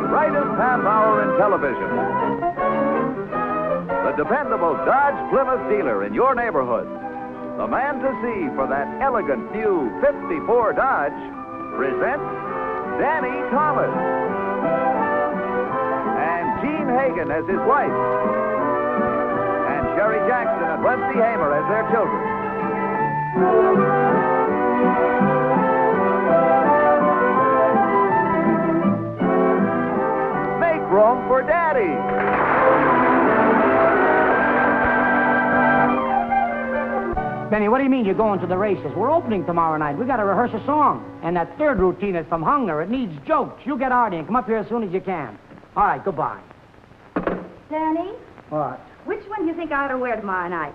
brightest half hour in television. The dependable Dodge Plymouth dealer in your neighborhood. The man to see for that elegant new 54 Dodge presents Danny Thomas. And Jean Hagen as his wife. And Sherry Jackson and Rusty Hamer as their children. Make room for Daddy. Benny, what do you mean you're going to the races? We're opening tomorrow night. We got to rehearse a song. And that third routine is from Hunger. It needs jokes. You get Artie and come up here as soon as you can. All right, goodbye. Danny? What? Which one do you think I ought to wear tomorrow night?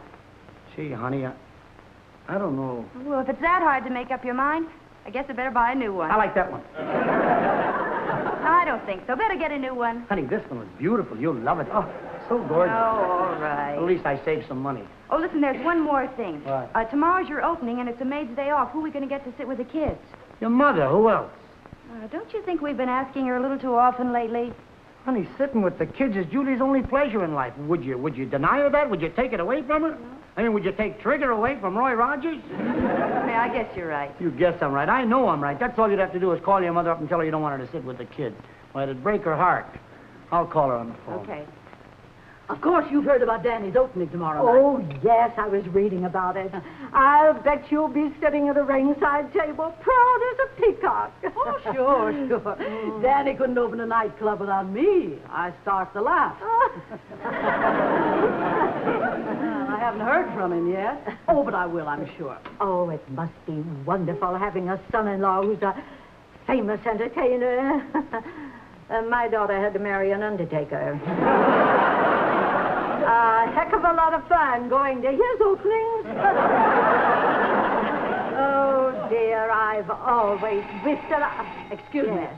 Gee, honey, I don't know. Well, if it's that hard to make up your mind, I guess I better buy a new one. I like that one. I don't think so. Better get a new one. Honey, this one was beautiful. You'll love it. Oh, so gorgeous. Oh, all right. At least I saved some money. Oh, listen, there's one more thing. What? Tomorrow's your opening, and it's a maid's day off. Who are we going to get to sit with the kids? Your mother. Who else? Don't you think we've been asking her a little too often lately? Honey, sitting with the kids is Julie's only pleasure in life. Would you deny her that? Would you take it away from her? No. I mean, would you take Trigger away from Roy Rogers? Yeah, I guess you're right. You guess I'm right. I know I'm right. That's all you'd have to do is call your mother up and tell her you don't want her to sit with the kid. Well, it'd break her heart. I'll call her on the phone. Okay. Of course, you've heard about Danny's opening tomorrow night. Oh, yes, I was reading about it. I'll bet you'll be sitting at a ringside table, proud as a peacock. Oh, sure. Danny couldn't open a nightclub without me. I start the laugh. I haven't heard from him yet. Oh, but I will, I'm sure. Oh, it must be wonderful having a son-in-law who's a famous entertainer. My daughter had to marry an undertaker. A heck of a lot of fun going to his openings. Oh, dear, I've always wished that Excuse me. Yes.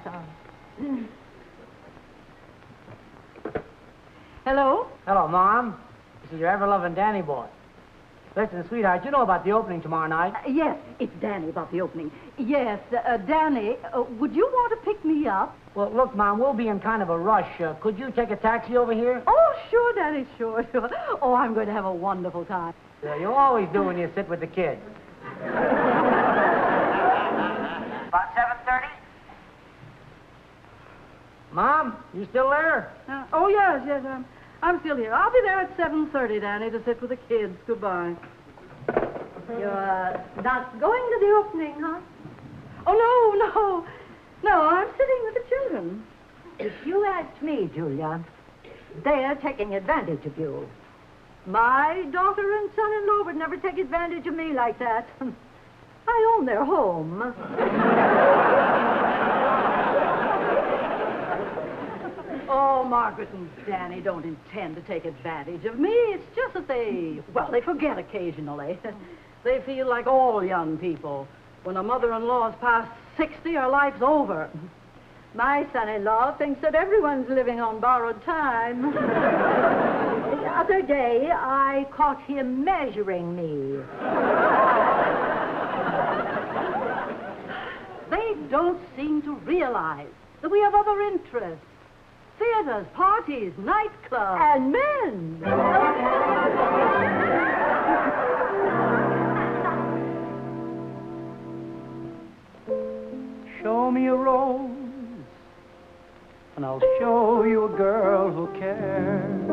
Hello? Hello, Mom. This is your ever-loving Danny boy. Listen, sweetheart, you know about the opening tomorrow night? Yes, it's Danny about the opening. Yes, Danny, would you want to pick me up? Well, look, Mom, we'll be in kind of a rush. Could you take a taxi over here? Oh, sure, Danny, sure. Oh, I'm going to have a wonderful time. Yeah, you always do when you sit with the kids. About 7:30? Mom, you still there? Oh, yes, I'm still here. I'll be there at 7:30, Danny, to sit with the kids. Goodbye. You're not going to the opening, huh? Oh, no, I'm sitting with the children. If you ask me, Julia, they're taking advantage of you. My daughter and son-in-law would never take advantage of me like that. I own their home. Oh, Margaret and Danny don't intend to take advantage of me. It's just that they forget occasionally. They feel like all young people. When a mother-in-law's past 60, her life's over. My son-in-law thinks that everyone's living on borrowed time. The other day, I caught him measuring me. They don't seem to realize that we have other interests. Theaters, parties, nightclubs. And men. Show me a rose, and I'll show you a girl who cares.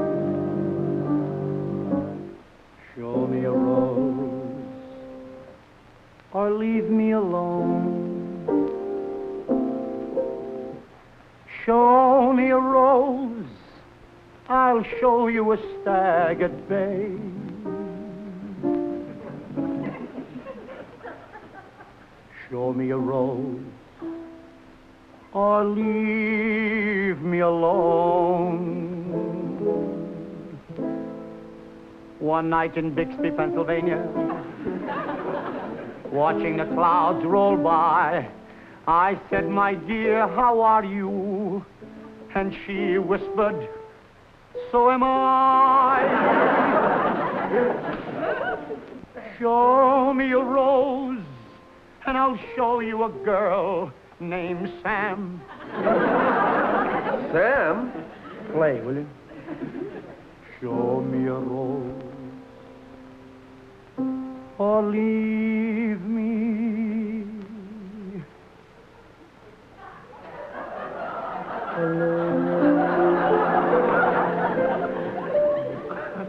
Show me a rose, or leave me alone. Show me a rose, I'll show you a stag at bay. Show me a rose, or leave me alone. One night in Bixby, Pennsylvania, watching the clouds roll by, I said, "My dear, how are you?" And she whispered, "So am I." Show me a rose, and I'll show you a girl named Sam. Sam? Play, will you? Show me a rose or leave me alone.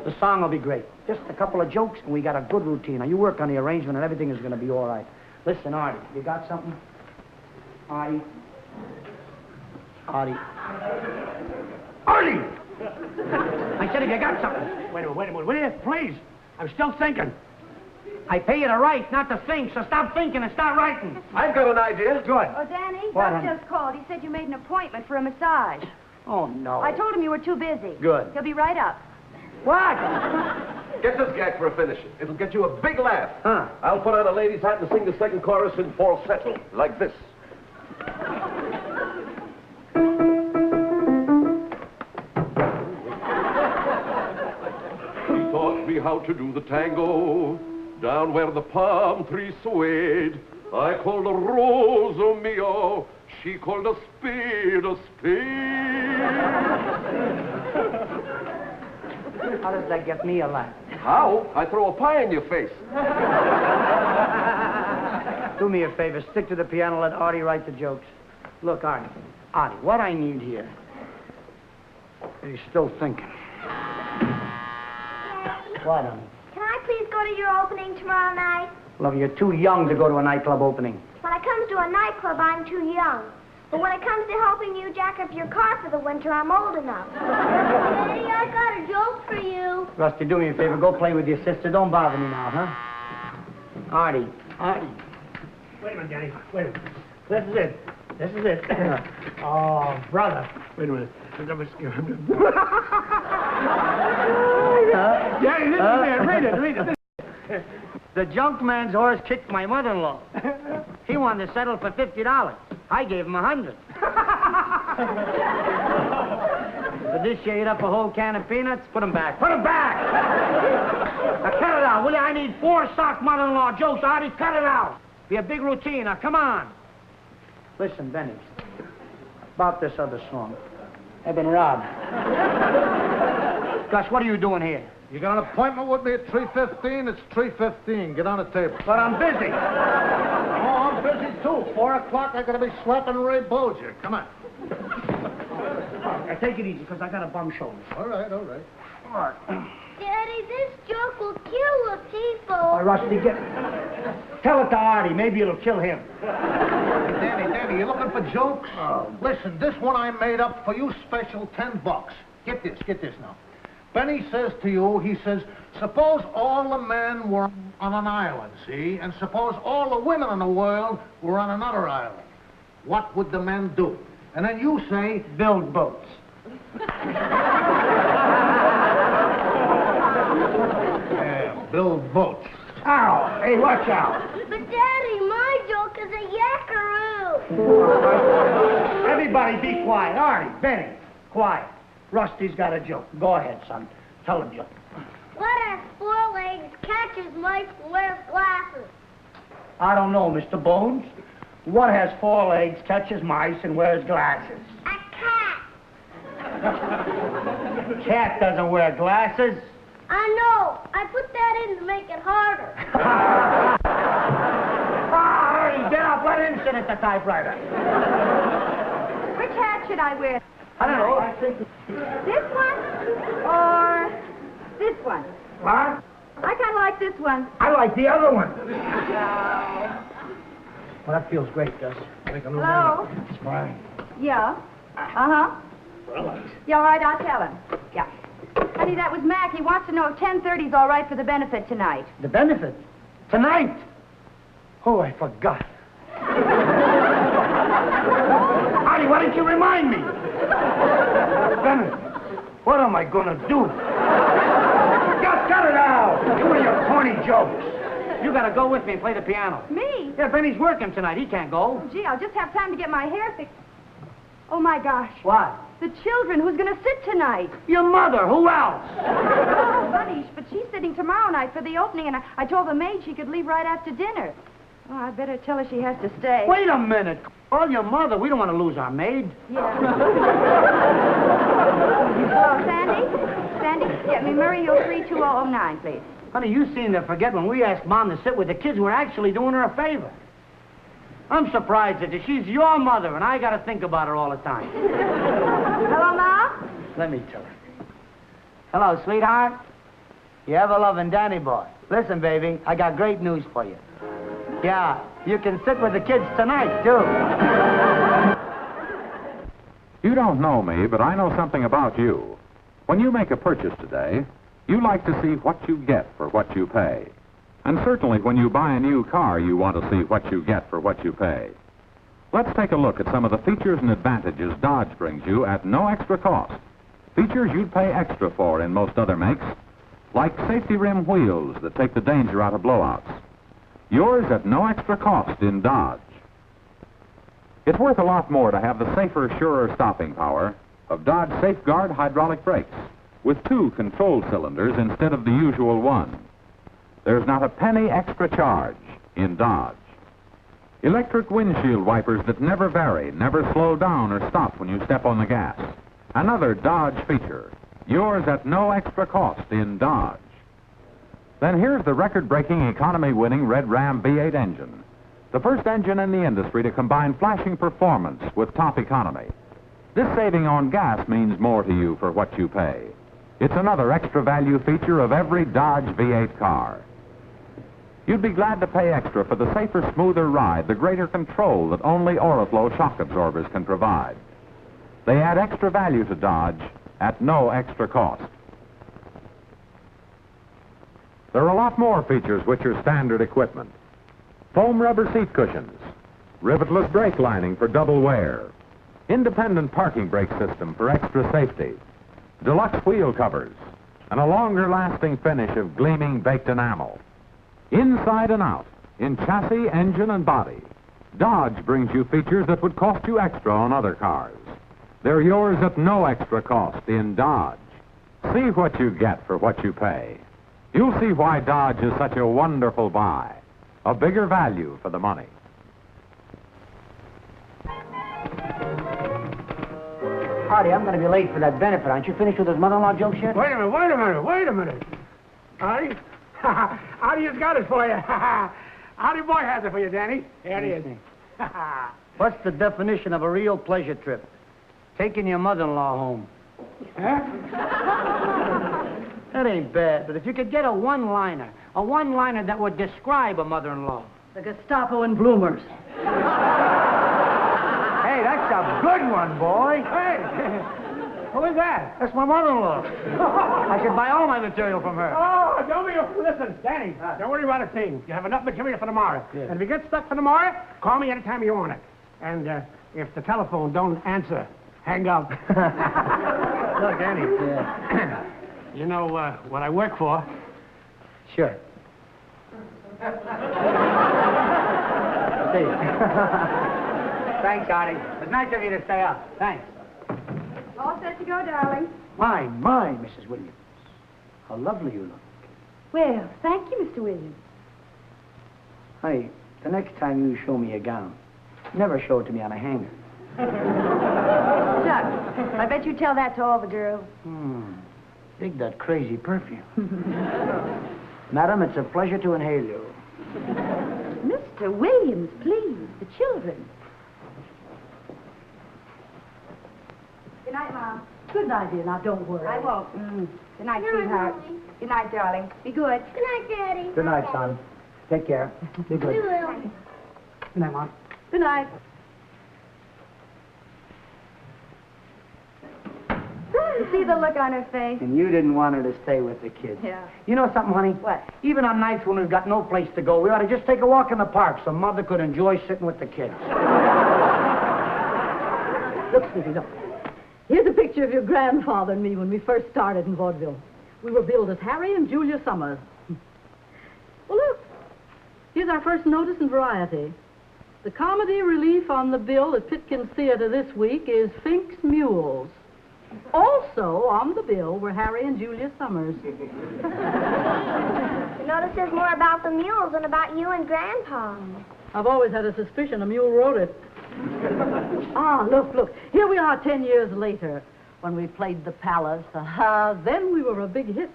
The song will be great. Just a couple of jokes, and we got a good routine. Now, you work on the arrangement, and everything is going to be all right. Listen, Artie, you got something? Artie? Artie? Artie! I said if you got something. Wait a minute, will you? Please. I'm still thinking. I pay you to write, not to think, so stop thinking and start writing. I've got an idea. Good. Oh, Danny, What, Doc honey? just called. He said you made an appointment for a massage. Oh, no. I told him you were too busy. Good. He'll be right up. What? Get this gag for a finish. It'll get you a big laugh. Huh? I'll put on a lady's hat and sing the second chorus in falsetto, like this. He taught me how to do the tango, down where the palm trees swayed. I called a rose a mio, she called a spade a spade. How does that get me a laugh? How? I throw a pie in your face. Do me a favor, stick to the piano, let Artie write the jokes. Look, Artie, what I need here... He's still thinking. What, honey? Can I please go to your opening tomorrow night? Love, you're too young to go to a nightclub opening. When it comes to a nightclub, I'm too young. But when it comes to helping you jack up your car for the winter, I'm old enough. Daddy, I got a joke for you. Rusty, do me a favor, go play with your sister. Don't bother me now, huh? Artie. Wait a minute, Danny. Wait a minute. This is it. Oh, brother. Wait a minute. Danny, this is it. Read it. The junk man's horse kicked my mother-in-law. He wanted to settle for $50. I gave him $100. The dish ate up a whole can of peanuts. Put them back. Put them back! Now, cut it out, will you? I need 4 sock mother-in-law jokes, Artie. Cut it out. Be a big routine. Now, come on. Listen, Benny. About this other song. I've been robbed. Gus, what are you doing here? You got an appointment with me at 3:15? It's 3:15. Get on the table. But I'm busy. Oh, I'm busy, too. 4 o'clock, I gotta be slapping Ray Bolger. Come on. Now, take it easy, because I got a bum shoulder. All right. Daddy, this joke will kill the people. All right, Rusty, tell it to Artie. Maybe it'll kill him. Danny, you looking for jokes? Listen, this one I made up for you, special $10. Get this now. Benny says to you, he says, suppose all the men were on an island, see? And suppose all the women in the world were on another island. What would the men do? And then you say, build boats. Yeah, build boats. Ow! Hey, watch out. But, Daddy, my joke is a yakkaroo. Everybody be quiet. Artie, Benny, quiet. Rusty's got a joke. Go ahead, son. Tell him, joke. What has 4 legs, catches mice, and wears glasses? I don't know, Mr. Bones. What has 4 legs, catches mice, and wears glasses? A cat. Cat doesn't wear glasses. I know. I put that in to make it harder. Artie, get up. Let him sit at the typewriter. Which hat should I wear? I don't know. I think... This one or this one? What? I kind of like this one. I like the other one. Well, that feels great, Gus. Hello? It's fine. Yeah. Uh-huh. Yeah, all right, I'll tell him. Yeah. Honey, that was Mac. He wants to know if 10:30's all right for the benefit tonight. The benefit? Tonight? Oh, I forgot. Artie, why didn't you remind me? Benefit. What am I gonna do? Just cut it out! You and your corny jokes. You gotta go with me and play the piano. Me? Yeah, Benny's working tonight. He can't go. Gee, I'll just have time to get my hair fixed. Oh, my gosh. What? The children. Who's going to sit tonight? Your mother. Who else? Oh, Bunny, but she's sitting tomorrow night for the opening, and I told the maid she could leave right after dinner. Oh, I better tell her she has to stay. Wait a minute. Call your mother. We don't want to lose our maid. Yeah. Hello, Sandy? Sandy, get me Murray Hill 32009, please. Honey, you seem to forget when we asked Mom to sit with the kids, we're actually doing her a favor. I'm surprised that she's your mother, and I got to think about her all the time. Hello, Ma? Let me tell her. Hello, sweetheart. You ever-loving Danny boy. Listen, baby, I got great news for you. Yeah, you can sit with the kids tonight, too. You don't know me, but I know something about you. When you make a purchase today, you like to see what you get for what you pay. And certainly when you buy a new car, you want to see what you get for what you pay. Let's take a look at some of the features and advantages Dodge brings you at no extra cost. Features you'd pay extra for in most other makes, like safety rim wheels that take the danger out of blowouts. Yours at no extra cost in Dodge. It's worth a lot more to have the safer, surer stopping power of Dodge Safeguard hydraulic brakes with 2 control cylinders instead of the usual 1. There's not a penny extra charge in Dodge. Electric windshield wipers that never vary, never slow down or stop when you step on the gas. Another Dodge feature. Yours at no extra cost in Dodge. Then here's the record-breaking, economy-winning Red Ram V8 engine. The first engine in the industry to combine flashing performance with top economy. This saving on gas means more to you for what you pay. It's another extra value feature of every Dodge V8 car. You'd be glad to pay extra for the safer, smoother ride, the greater control that only Oriflow shock absorbers can provide. They add extra value to Dodge at no extra cost. There are a lot more features which are standard equipment. Foam rubber seat cushions, rivetless brake lining for double wear, independent parking brake system for extra safety, deluxe wheel covers, and a longer-lasting finish of gleaming baked enamel. Inside and out, in chassis, engine, and body, Dodge brings you features that would cost you extra on other cars. They're yours at no extra cost in Dodge. See what you get for what you pay. You'll see why Dodge is such a wonderful buy. A bigger value for the money. Artie, I'm going to be late for that benefit. Aren't you finished with those mother-in-law jokes yet? Wait a minute. Artie? Artie has got it for you. Artie boy has it for you, Danny. Here it is. What's the definition of a real pleasure trip? Taking your mother-in-law home. Huh? That ain't bad, but if you could get a one-liner that would describe a mother-in-law. The Gestapo and Bloomers. Hey, that's a good one, boy. Hey, who is that? That's my mother-in-law. I should buy all my material from her. Oh, don't be... Listen, Danny, don't worry about a thing. You have enough material for tomorrow. Yeah. And if you get stuck for tomorrow, call me anytime you want it. And if the telephone don't answer, hang up. Look, Danny. Yeah. You know what I work for? Sure. See. Thanks, Artie. It's nice of you to stay up. Thanks. All set to go, darling. My, Mrs. Williams. How lovely you look. Well, thank you, Mr. Williams. Honey, the next time you show me a gown, never show it to me on a hanger. Chuck, I bet you tell that to all the girls. Dig that crazy perfume. Madam, it's a pleasure to inhale you. Mr. Williams, please, the children. Good night, Mom. Good night, dear. Now, don't worry. I won't. Good night, sweetheart. Good night, darling. Be good. Good night, Daddy. Good night, son. Take care. Be good. We will. Good night, Mom. Good night. You see the look on her face? And you didn't want her to stay with the kids. Yeah. You know something, honey? What? Even on nights when we've got no place to go, we ought to just take a walk in the park so Mother could enjoy sitting with the kids. Look, Smitty, look. Here's a picture of your grandfather and me when we first started in Vaudeville. We were billed as Harry and Julia Summers. Well, look. Here's our first notice in Variety. The comedy relief on the bill at Pitkin Theater this week is Fink's Mules. Also on the bill were Harry and Julia Summers. The notice is more about the mules than about you and Grandpa. I've always had a suspicion a mule wrote it. Look. Here we are 10 years later when we played the Palace. Then we were a big hit.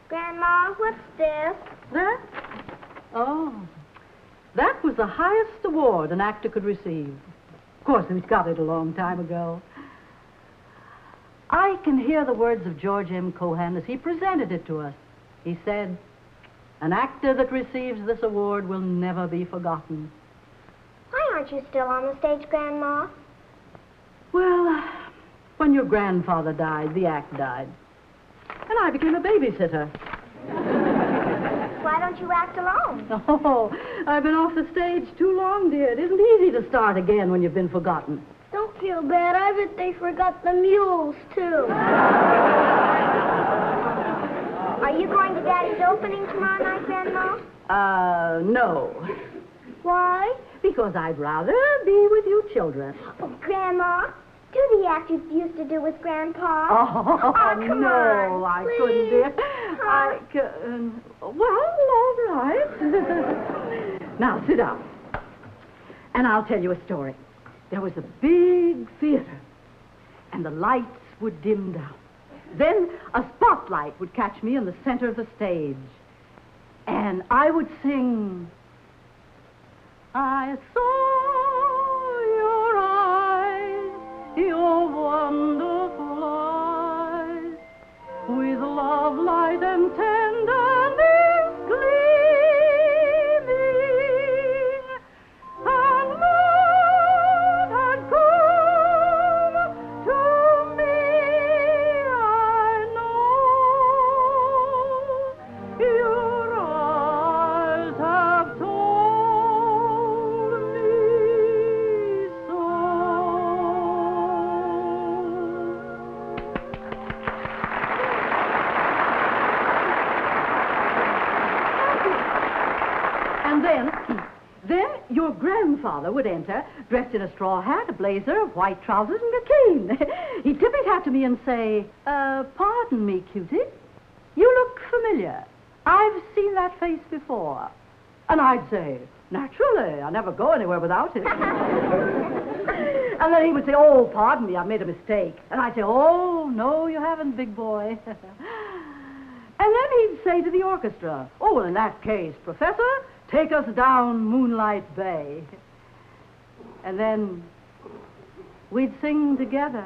Grandma, what's this? That? Oh. That was the highest award an actor could receive. Of course, we'd got it a long time ago. I can hear the words of George M. Cohan as he presented it to us. He said, "An actor that receives this award will never be forgotten." Why aren't you still on the stage, Grandma? Well, when your grandfather died, the act died. And I became a babysitter. Why don't you act alone? Oh, I've been off the stage too long, dear. It isn't easy to start again when you've been forgotten. Don't feel bad. I bet they forgot the mules, too. Are you going to Daddy's opening tomorrow night, Grandma? No. Why? Because I'd rather be with you children. Oh, Grandma, do the act you used to do with Grandpa. Oh, come no, on, I please. couldn't, dear. Huh? Well, all right. Now, sit down. And I'll tell you a story. There was a big theater, and the lights would dim down. Then a spotlight would catch me in the center of the stage, and I would sing, "I saw your eyes, your wonderful eyes, with love, light, and tenderness gleaming, and love had come to me, I know, your eyes have told me so." And then your grandfather would enter, dressed in a straw hat, a blazer, white trousers, and a cane. He'd tip his hat to me and say, "Pardon me, cutie, you look familiar. I've seen that face before." And I'd say, "Naturally, I never go anywhere without it." And then he would say, "Oh, pardon me, I've made a mistake." And I'd say, "Oh, no, you haven't, big boy." And then he'd say to the orchestra, "Oh, well, in that case, Professor, take us down Moonlight Bay." And then we'd sing together.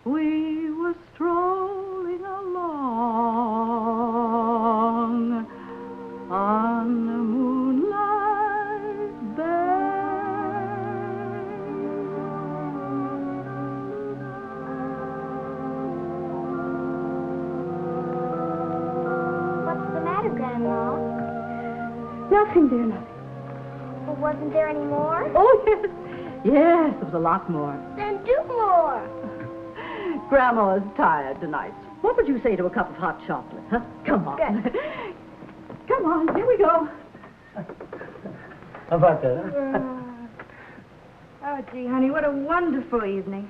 We were strolling along on the Moonlight Bay. What's the matter, Grandma? Nothing, dear, nothing. Well, wasn't there any more? Oh, yes. Yes, there was a lot more. Then do more. Grandma's tired tonight. What would you say to a cup of hot chocolate, huh? Come on. Good. Come on, here we go. How about that, huh? Oh, gee, honey, what a wonderful evening.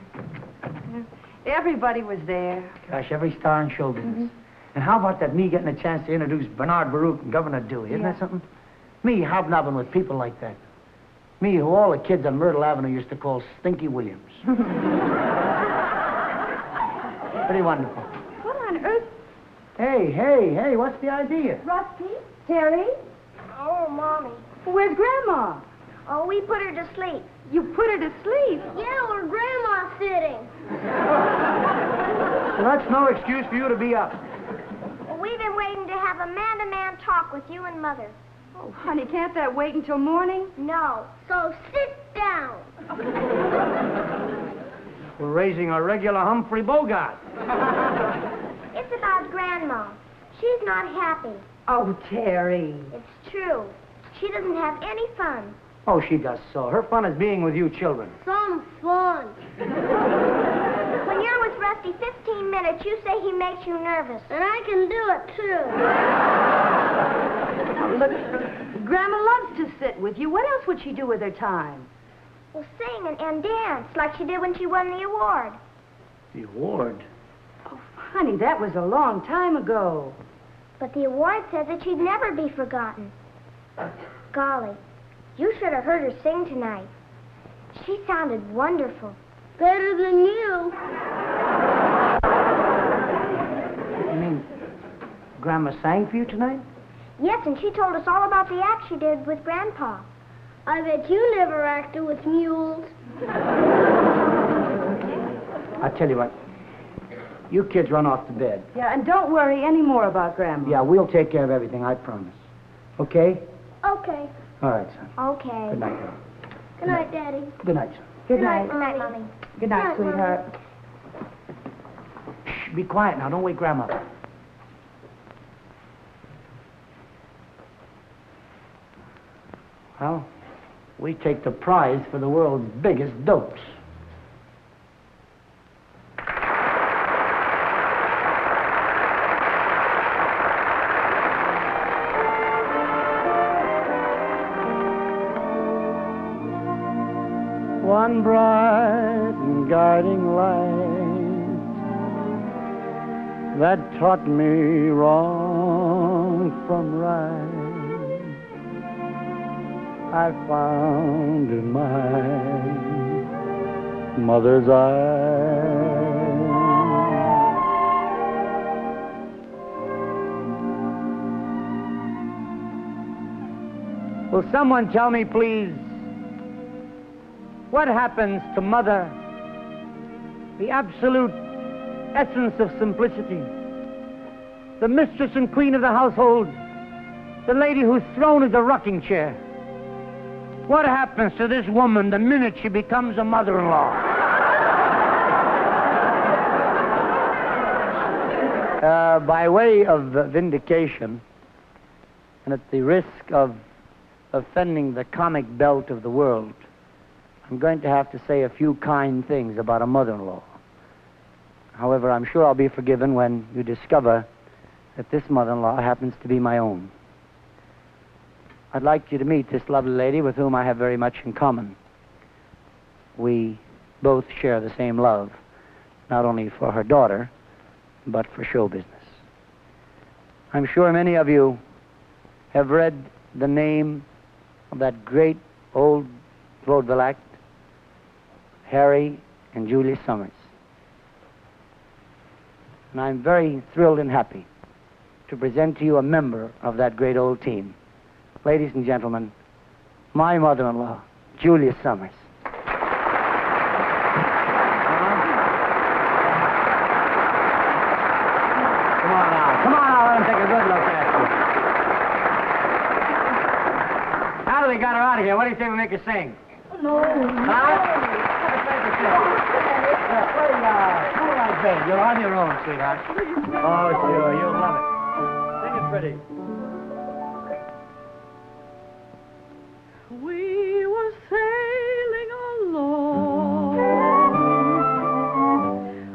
Everybody was there. Gosh, every star in show business. And how about that, me getting a chance to introduce Bernard Baruch and Governor Dewey? Isn't that something? Me hobnobbing with people like that. Me, who all the kids on Myrtle Avenue used to call Stinky Williams. Pretty wonderful. What on earth? Hey, what's the idea? Rusty? Terry? Oh, Mommy. Where's Grandma? Oh, we put her to sleep. You put her to sleep. Yeah, where Grandma's sitting. Well, that's no excuse for you to be up. Well, we've been waiting to have a man-to-man talk with you and Mother. Oh, honey, can't that wait until morning? No. So sit down. We're raising a regular Humphrey Bogart. It's about Grandma. She's not happy. Oh, Terry. It's true. She doesn't have any fun. Oh, she does so. Her fun is being with you children. Some fun. When you're with Rusty 15 minutes, you say he makes you nervous. And I can do it, too. Now, look, Grandma loves to sit with you. What else would she do with her time? Well, sing and dance, like she did when she won the award. The award? Oh, honey, that was a long time ago. But the award says that she'd never be forgotten. Golly, You should have heard her sing tonight. She sounded wonderful. Better than you. You mean Grandma sang for you tonight? Yes, and she told us all about the act she did with Grandpa. I bet you never acted with mules. I tell you what. You kids run off to bed. Yeah, and don't worry any more about Grandma. Yeah, we'll take care of everything, I promise. Okay? Okay. All right, son. Okay. Good night, girl. Good night, Daddy. Good night, son. Good night. Good night, Mommy. Good night, sweetheart. Shh, be quiet now. Don't wake Grandma up. Well, we take the prize for the world's biggest dopes. One bright and guiding light that taught me wrong from right I found in my mother's eyes. Will someone tell me, please, what happens to Mother, the absolute essence of simplicity, the mistress and queen of the household, the lady whose throne is a rocking chair? What happens to this woman the minute she becomes a mother-in-law? By way of vindication, and at the risk of offending the comic belt of the world, I'm going to have to say a few kind things about a mother-in-law. However, I'm sure I'll be forgiven when you discover that this mother-in-law happens to be my own. I'd like you to meet this lovely lady with whom I have very much in common. We both share the same love, not only for her daughter, but for show business. I'm sure many of you have read the name of that great old vaudeville act, Harry and Julie Summers. And I'm very thrilled and happy to present to you a member of that great old team. Ladies and gentlemen, my mother-in-law, Julia Summers. Come on now, let him take a good look at you. Now that we got her out of here, what do you say we make her sing? No. Huh? Moonlight Bay. You're on your own, sweetheart. Oh, sure, you'll love it. Sing it pretty. We were sailing along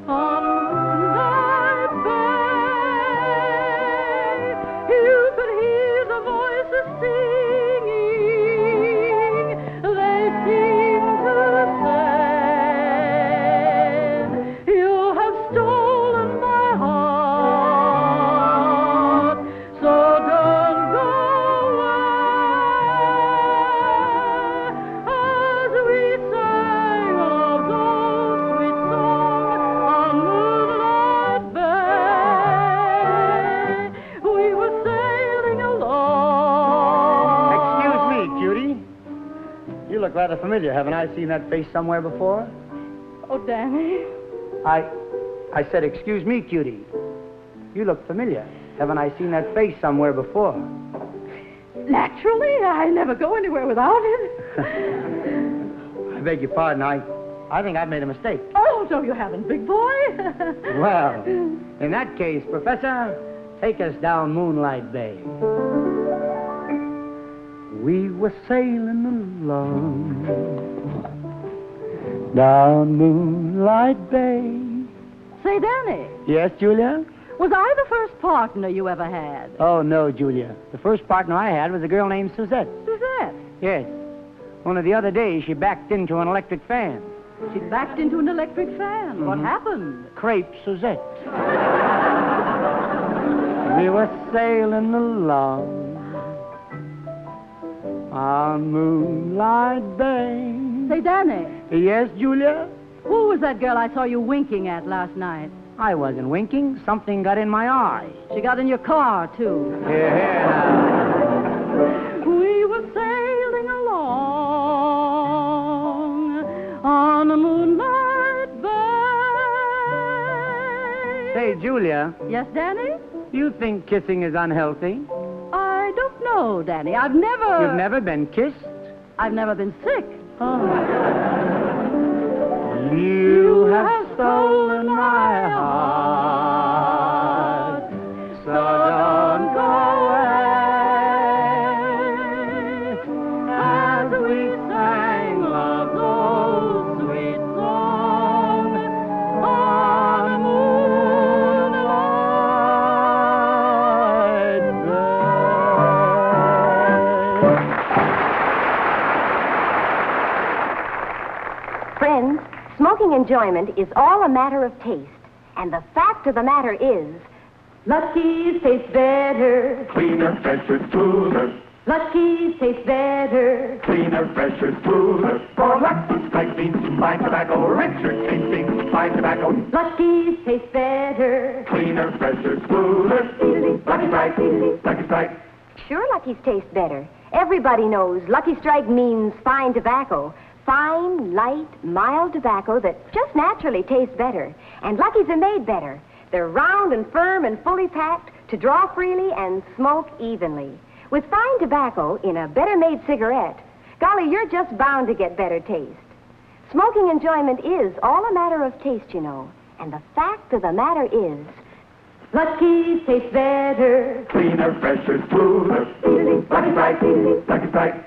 on Moonlight Bay. You could hear the voices singing. They seemed to say, "You have stolen my heart, so don't go away." As we sang our old sweet song on Moonlight Bay, we were sailing along. Excuse me, Judy. You look rather familiar. Haven't I seen that face somewhere before? Oh, Danny. I said, excuse me, cutie. You look familiar. Haven't I seen that face somewhere before? Naturally, I never go anywhere without it. I beg your pardon. I think I've made a mistake. Oh, no, you haven't, big boy. Well, in that case, Professor, take us down Moonlight Bay. We were sailing along down Moonlight Bay. Say, Danny, Yes, Julia? was I the first partner you ever had? Oh, no, Julia. The first partner I had was a girl named Suzette. Suzette. Yes. Only the other day, she backed into an electric fan. She backed into an electric fan. What happened? Crepe Suzette. We were sailing along on Moonlight Bay. Say, Danny, Yes, Julia? who was that girl I saw you winking at last night? I wasn't winking. Something got in my eye. She got in your car, too. Here now. We were sailing along on a moonlight bay. Say, Julia, Yes, Danny? you think kissing is unhealthy? I don't know, Danny. I've never... You've never been kissed? I've never been sick. You have stolen my heart, so don't go away. As we sang love's old sweet song on a moonlight day. Friends, smoking enjoyment is all a matter of taste. And the fact of the matter is, Lucky's taste better. Cleaner, fresher, smoother. Lucky's taste better. Cleaner, fresher, smoother. For Lucky Strike means fine tobacco, richer tasting fine tobacco. Lucky's taste better. Cleaner, fresher, smoother. Lucky Strike, Lucky Strike. Sure, Lucky's taste better. Everybody knows Lucky Strike means fine tobacco. Fine, light, mild tobacco that just naturally tastes better. And Lucky's are made better. They're round and firm and fully packed to draw freely and smoke evenly. With fine tobacco in a better-made cigarette, golly, you're just bound to get better taste. Smoking enjoyment is all a matter of taste, you know. And the fact of the matter is, Lucky's taste better. Cleaner, fresher, smoother. Lucky Strike, Lucky Strike.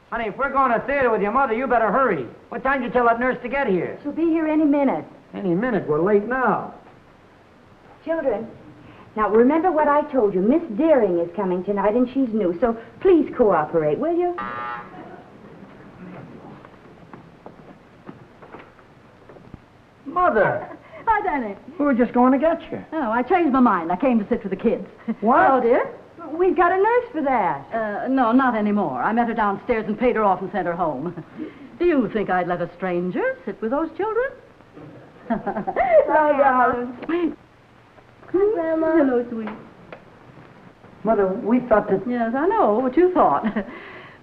Honey, if we're going to theater with your mother, you better hurry. What time did you tell that nurse to get here? She'll be here any minute. Any minute. We're late now. Children, now remember what I told you. Miss Deering is coming tonight, and she's new, so please cooperate, will you? Mother, Hi, Danny. we were just going to get you. Oh, I changed my mind. I came to sit with the kids. What? Oh, dear. We've got a nurse for that. No, not anymore. I met her downstairs and paid her off and sent her home. Do you think I'd let a stranger sit with those children? Oh, darling. Grandma. Hello, sweet. Mother, we thought that... Yes, I know what you thought.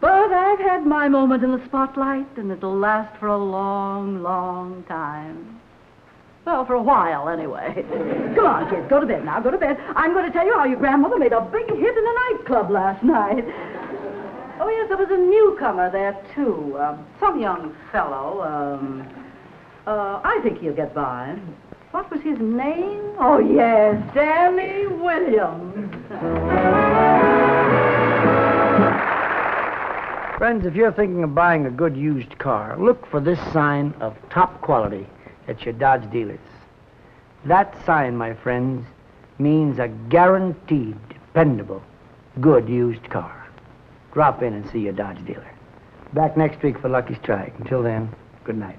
But I've had my moment in the spotlight, and it'll last for a long, long time. Well, for a while, anyway. Come on, kids, go to bed now. Go to bed. I'm going to tell you how your grandmother made a big hit in a nightclub last night. Oh, yes, there was a newcomer there, too. Some young fellow. I think he'll get by. What was his name? Oh, yes, Danny Williams. Friends, if you're thinking of buying a good used car, look for this sign of top quality at your Dodge dealers. That sign, my friends, means a guaranteed, dependable, good used car. Drop in and see your Dodge dealer. Back next week for Lucky Strike. Until then, good night.